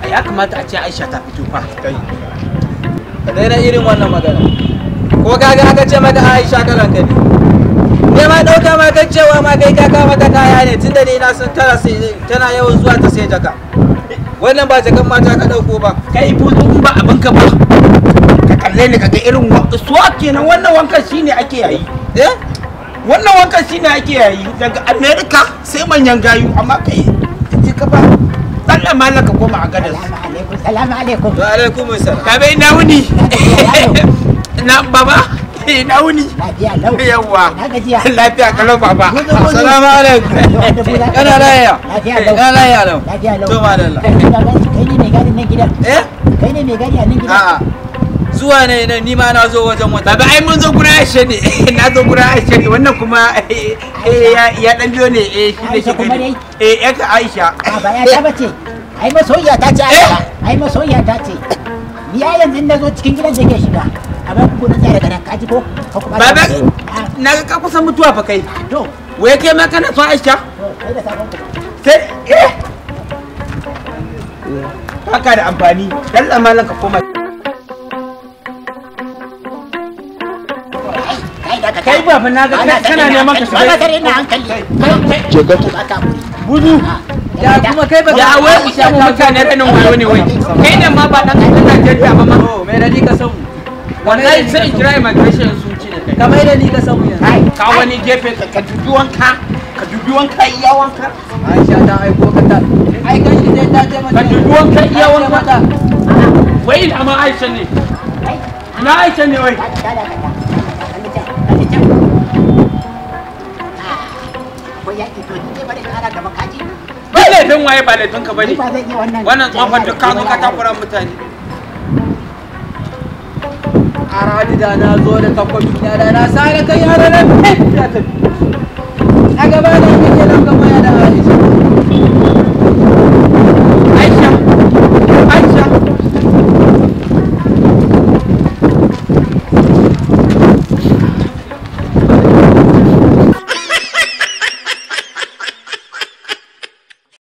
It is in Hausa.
ya kamata a ce Aisha ta fito fa. Kai. Ka daina irin wannan magana. Ko kaga aka ce maka Aisha kalan ka ne. Ne ma dauka ma kan cewa ma kai ka kawo mata kaya ne tunda dai na san tana yawan zuwa ta sai jaka. Wannan ba jakan mata ka dauko ba. Kai buzu ba abin ka ba. Ka kalle ni kaga irin suwa kenan wannan wankan shine ake yayi. Wannan wankan shine ake yayi daga America sai manyan gayu amma kai ji ka ba. Allah malaka koma a gadar. Salamu alaikum. Wa alaikum assalam. Ka bai na wuni. Na baba. Na wuni. Lafiya lau. Yawwa. Na gajiya. Lafiya kalau baba. Assalamu alaikum. Kana lafiya? Lafiya lau. Kana lafiya lau. Lafiya lau. To madalla. Kai ne mai gadi nan gidan? Kai ne mai gadi a nan gidan? A'a. Zuwa ne nan ni ma na zo wajen wata. Baba ai mun zo gurin Aisha ne. Na zo gurin Aisha ne wannan kuma ya dan biyo ne shi ne Aisha kuma dai? ya ka Aisha. Ba ya ta bace. Ai masoyiya ta ce Aisha. Ai masoyiya ta ce. Ni ya yanzu na zo cikin gidan da ke shiga. Amma ku na tsaya daga nan kaji ko? Baba na ga ka kusan mutuwa fa kai. To. Wai kai ma kana son Aisha? Kai da sabon ku. Sai haka da amfani. Dan amalan ka koma. Kai ba fa na ga kana neman ka shiga. Ba tare ina hankali. Je ka Buzu. Ya kuma kai ba Ya wai ku samu mutane ranin wayo ne wai. Kai ne ma ba dan kasar Najeriya ba ma. Oh, me da ni ka san mu. Wallahi sai in kira immigration sun ci da kai. Ka mai da ni ka san mu yanzu. Ka wani gefe ka dubi wanka. Ka dubi wanka iya wanka. Aisha ta aiko ka ta. Ai kan shi dai ta ce mata. Ka dubi wanka iya Ta ce wanka. mata. Wai ina ma Aisha ne. Ina Aisha ne wai. Ba laifin waye ba laifin ka bane. Wannan tsofan duk ka zo ka takura mutane. A rani da na zo da takwabi da na sa da kai yaran nan. Ya tafi. A gaba da kake nan gaba ya da Aisha.